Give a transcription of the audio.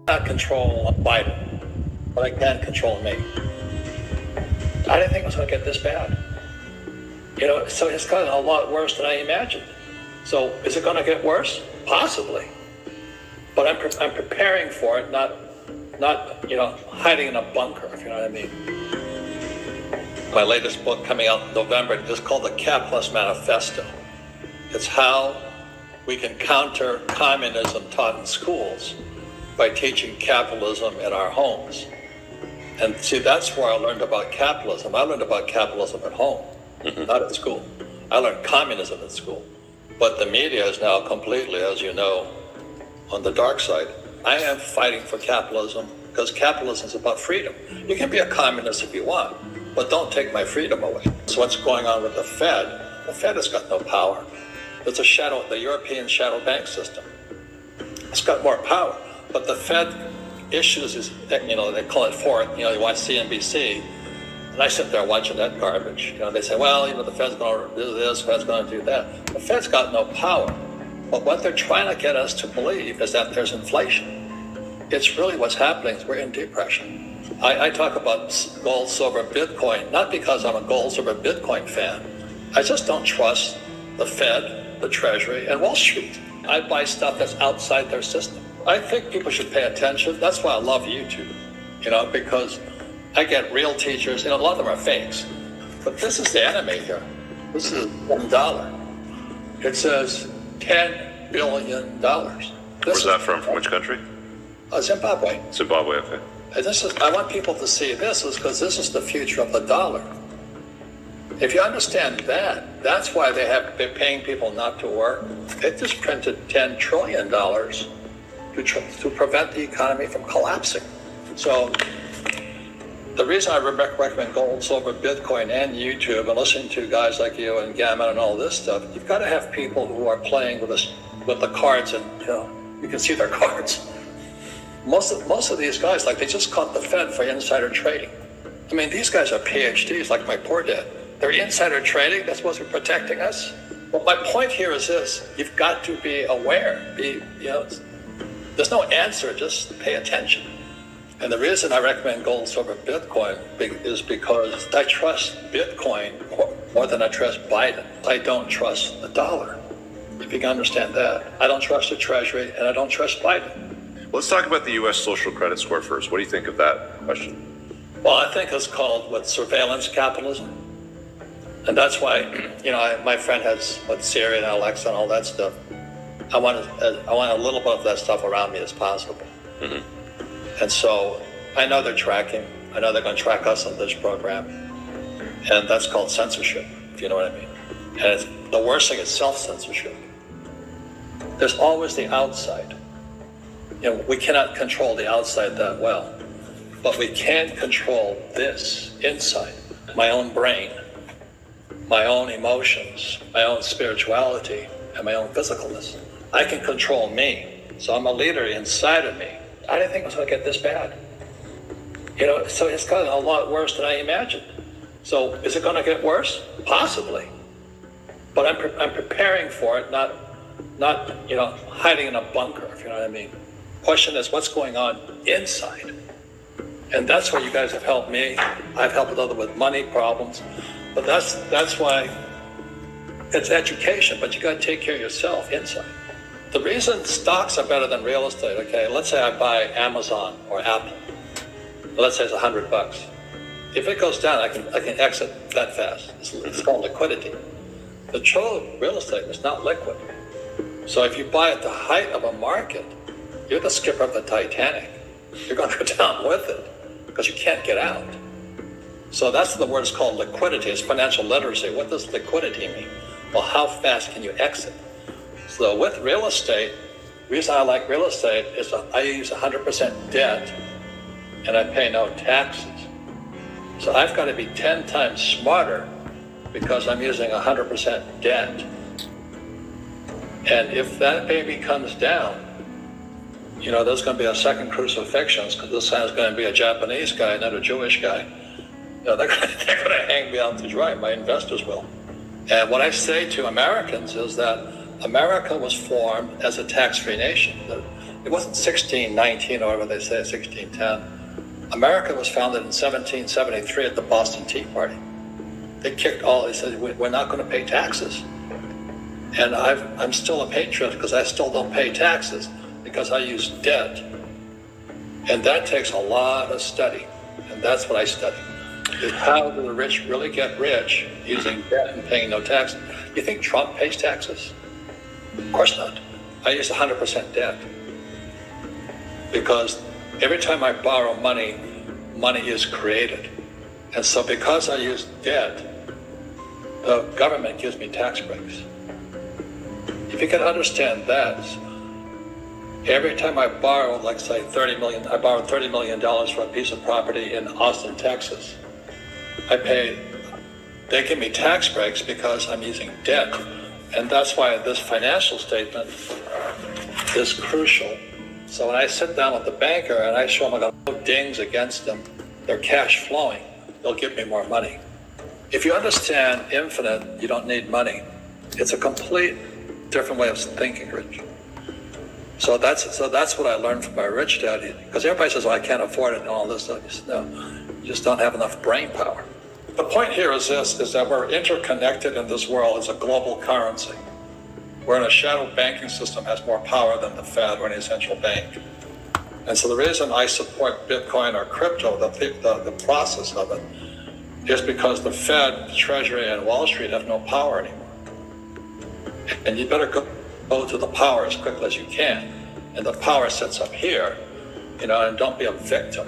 Not control Biden, but I can control me. I didn't think it was going to get this bad. So it's gotten a lot worse than I imagined. So is it going to get worse? Possibly. But I'm preparing for it, not hiding in a bunker, if you know what I mean. My latest book coming out in November is called The Capitalist Manifesto. It's how we can counter communism taught in schools by teaching capitalism in our homes. And see, that's where I learned about capitalism. I learned about capitalism at home, not at school. I learned communism at school. But the media is now completely, as you know, on the dark side. I am fighting for capitalism because capitalism is about freedom. You can be a communist if you want, but don't take my freedom away. So what's going on with the Fed has got no power. It's the European shadow bank system. It's got more power. But the Fed issues is, they call it forth, you watch CNBC, and I sit there watching that garbage. They say, well, the Fed's going to do this, Fed's going to do that. The Fed's got no power. But what they're trying to get us to believe is that there's inflation. It's really what's happening is we're in depression. I talk about gold, silver, Bitcoin, not because I'm a gold, silver, Bitcoin fan. I just don't trust the Fed, the Treasury, and Wall Street. I buy stuff that's outside their system. I think people should pay attention. That's why I love YouTube, because I get real teachers. A lot of them are fakes. But this is the enemy here. This is $1. It says $10 billion. Where's that from? From which country? Zimbabwe. Zimbabwe, okay. And I want people to see this because this is the future of the dollar. If you understand that, that's why they're paying people not to work. They just printed $10 trillion to prevent the economy from collapsing. So the reason I recommend gold, silver, Bitcoin, and YouTube, and listening to guys like you and Gammon and all this stuff, you've got to have people who are playing with the cards, and you can see their cards. Most of these guys, they just caught the Fed for insider trading. I mean, these guys are PhDs, like my poor dad. They're insider trading. That's supposed to be protecting us. Well, my point here is this: you've got to be aware. There's no answer. Just pay attention. And the reason I recommend gold, silver, Bitcoin is because I trust Bitcoin more than I trust Biden. I don't trust the dollar. If you can understand that, I don't trust the Treasury, and I don't trust Biden. Let's talk about the U.S. social credit score first. What do you think of that question? Well, I think it's called surveillance capitalism. And that's why, my friend has Siri and Alexa and all that stuff. I want a little bit of that stuff around me as possible. And so I know they're tracking. I know they're going to track us on this program. And that's called censorship, if you know what I mean. And the worst thing is self-censorship. There's always the outside. We cannot control the outside that well. But we can control this inside, my own brain, my own emotions, my own spirituality, and my own physicalness. I can control me. So I'm a leader inside of me. I didn't think it was going to get this bad. So it's gotten a lot worse than I imagined. So is it going to get worse? Possibly. But I'm preparing for it, not hiding in a bunker, if you know what I mean. Question is, what's going on inside? And that's where you guys have helped me. I've helped others with money problems. But that's why it's education, but you got to take care of yourself inside. The reason stocks are better than real estate, okay, let's say I buy Amazon or Apple. Let's say it's $100. If it goes down, I can exit that fast. It's called liquidity. The trouble with real estate is not liquid. So if you buy at the height of a market, you're the skipper of the Titanic. You're going to go down with it because you can't get out. So that's the word is called liquidity. It's financial literacy. What does liquidity mean? Well, how fast can you exit? So with real estate, the reason I like real estate is I use 100% debt and I pay no taxes. So I've got to be 10 times smarter because I'm using 100% debt. And if that baby comes down, there's going to be a second crucifixion because this guy's going to be a Japanese guy, not a Jewish guy. They're going to hang me out to dry. My investors will. And what I say to Americans is that America was formed as a tax-free nation. It wasn't 1619 or whatever they say, 1610. America was founded in 1773 at the Boston Tea Party. They said, we're not going to pay taxes. And I'm still a patriot because I still don't pay taxes because I use debt. And that takes a lot of study. And that's what I study. Is how do the rich really get rich using debt and paying no taxes? You think Trump pays taxes? Of course not. I use 100% debt. Because every time I borrow money, money is created. And so because I use debt, the government gives me tax breaks. If you can understand that, every time I borrow, like say I borrowed $30 million for a piece of property in Austin, Texas, they give me tax breaks because I'm using debt. And that's why this financial statement is crucial. So when I sit down with the banker and I show them I got no dings against them, they're cash flowing, they'll give me more money. If you understand infinite, you don't need money. It's a complete different way of thinking, Rich. So that's what I learned from my rich dad. Because everybody says, well, I can't afford it and all this stuff. You say, no, you just don't have enough brain power. The point here is this, is that we're interconnected in this world as a global currency. We're in a shadow banking system has more power than the Fed or any central bank. And so the reason I support Bitcoin or crypto, the process of it, is because the Fed, the Treasury, and Wall Street have no power anymore. And you better go to the power as quickly as you can. And the power sits up here, and don't be a victim.